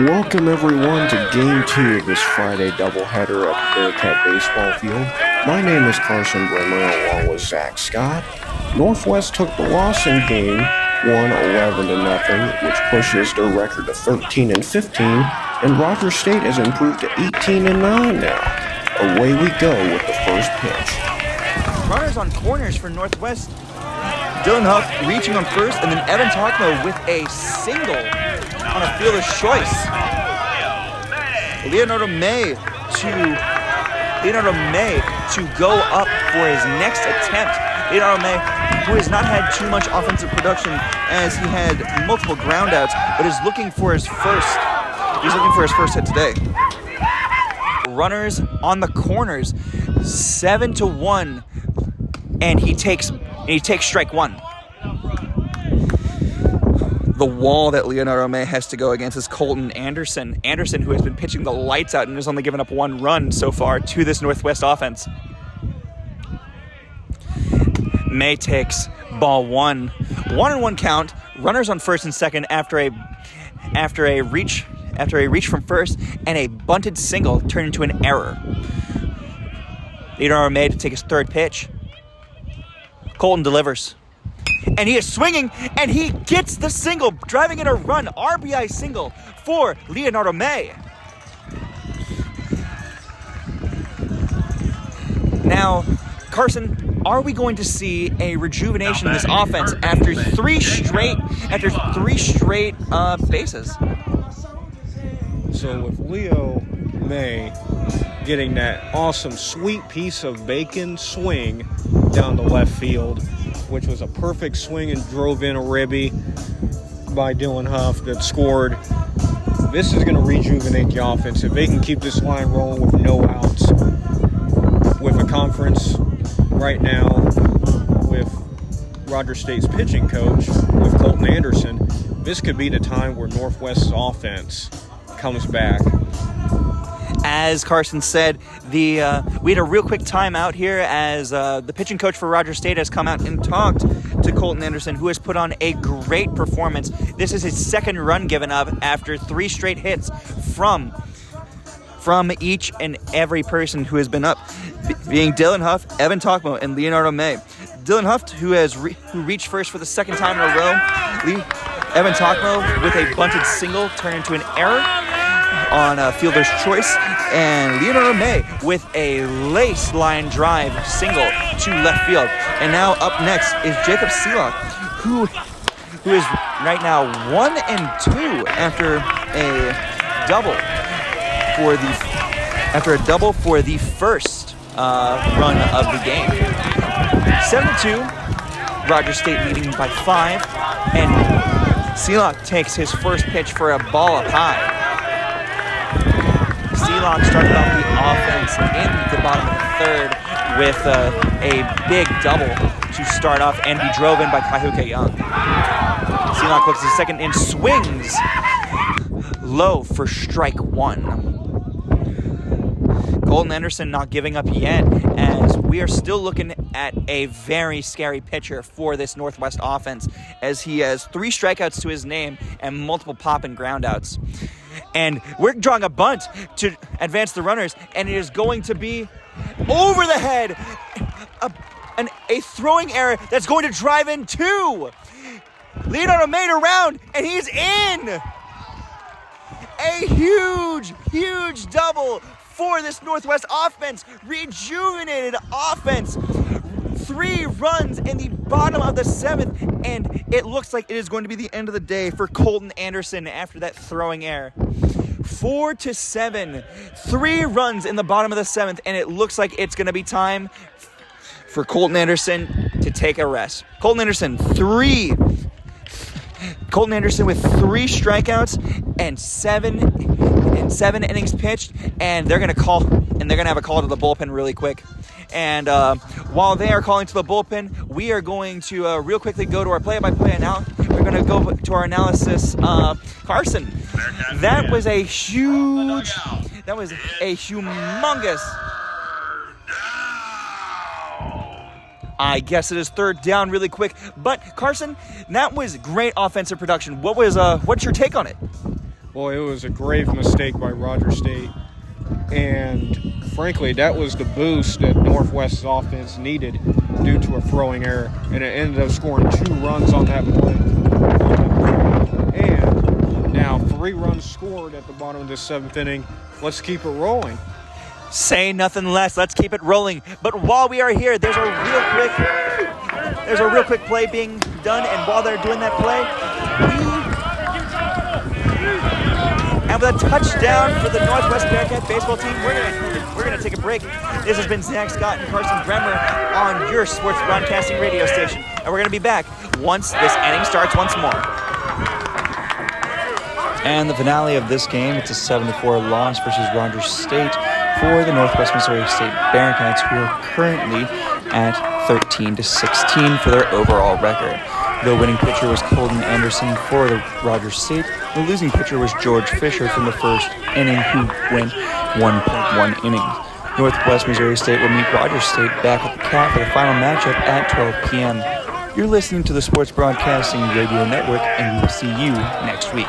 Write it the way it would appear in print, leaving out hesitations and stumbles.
Welcome everyone to Game 2 of this Friday doubleheader at the Bearcat Baseball Field. My name is Carson Brimmer along with Zach Scott. Northwest took the loss in Game 1 11-0, which pushes their record to 13-15, and Rodgers State has improved to 18-9 now. Away we go with the first pitch. Runners on corners for Northwest. Dylan Huff reaching on first, and then Evan Tokmo with a single on a fielder's choice. Leonardo May to go up for his next attempt. Leonardo May, who has not had too much offensive production as he had multiple groundouts, but is looking for his first. He's looking for his first hit today. Runners on the corners, 7-1, and he takes strike one. The wall that Leonardo May has to go against is Colton Anderson. Anderson, who has been pitching the lights out and has only given up one run so far to this Northwest offense. May takes ball one. 1-1 count. Runners on first and second after a reach from first, and a bunted single turned into an error. Leonardo May to take his third pitch. Colton delivers. And he is swinging, and he gets the single, driving in a run. RBI single for Leonardo May. Now, Carson, are we going to see a rejuvenation in this offense after three straight bases? So with Leo May getting that awesome sweet piece of bacon swing down the left field, which was a perfect swing and drove in a ribby by Dylan Huff that scored. This is going to rejuvenate the offense. If they can keep this line rolling with no outs, with a conference right now with Rodgers State's pitching coach, with Colton Anderson, this could be the time where Northwest's offense comes back. As Carson said, we had a real quick timeout here as the pitching coach for Rodgers State has come out and talked to Colton Anderson, who has put on a great performance. This is his second run given up after three straight hits from each and every person who has been up, being Dylan Huff, Evan Tokmo, and Leonardo May. Dylan Huff, who reached first for the second time in a row. Evan Tokmo with a bunted single turned into an error on a fielder's choice, and Leonardo May with a lace line drive single to left field. And now up next is Jacob Seelock, who is right now 1-2 after a double for the first run of the game. 7-2, Rodgers State leading by 5, and Seelock takes his first pitch for a ball up high. Seelock started off the offense in the bottom of the third with a big double to start off, and be drove in by Kaihuke Young. Seelock looks at second and swings low for strike one. Colton Anderson not giving up yet, as we are still looking at a very scary pitcher for this Northwest offense, as he has 3 strikeouts to his name and multiple pop and groundouts. And we're drawing a bunt to advance the runners, and it is going to be over the head, a throwing error that's going to drive in 2. Leonardo made around, and he's in. A huge double for this Northwest offense, rejuvenated offense. 3 runs in the bottom of the 7th, and it looks like it is going to be the end of the day for Colton Anderson after that throwing error. 4-7, 3 runs in the bottom of the 7th, and it looks like it's going to be time for Colton Anderson to take a rest. Colton Anderson with 3 strikeouts and 7 innings pitched, and they're going to have a call to the bullpen really quick. And while they are calling to the bullpen, we are going to real quickly go to our play-by-play now. We're going to go to our analysis. Carson, that was a humongous. I guess it is third down really quick. But Carson, that was great offensive production. What's your take on it? Well, it was a grave mistake by Rodgers State. And frankly, that was the boost that Northwest's offense needed due to a throwing error. And it ended up scoring 2 runs on that play. And now 3 runs scored at the bottom of the 7th inning. Let's keep it rolling. Say nothing less. Let's keep it rolling. But while we are here, there's a real quick play being done. And while they're doing that play, and with a touchdown for the Northwest Bearcat baseball team, we're gonna take a break. This has been Zach Scott and Carson Bremer on your sports broadcasting radio station, and we're gonna be back once this inning starts once more. And the finale of this game, it's a 7-4 loss versus Rodgers State for the Northwest Missouri State Bearcats, who are currently at 13-16 for their overall record. The winning pitcher was Colton Anderson for the Rodgers State. The losing pitcher was George Fisher from the first inning, who went 1.1 innings. Northwest Missouri State will meet Rodgers State back at the CAF for the final matchup at 12 p.m. You're listening to the Sports Broadcasting Radio Network, and we will see you next week.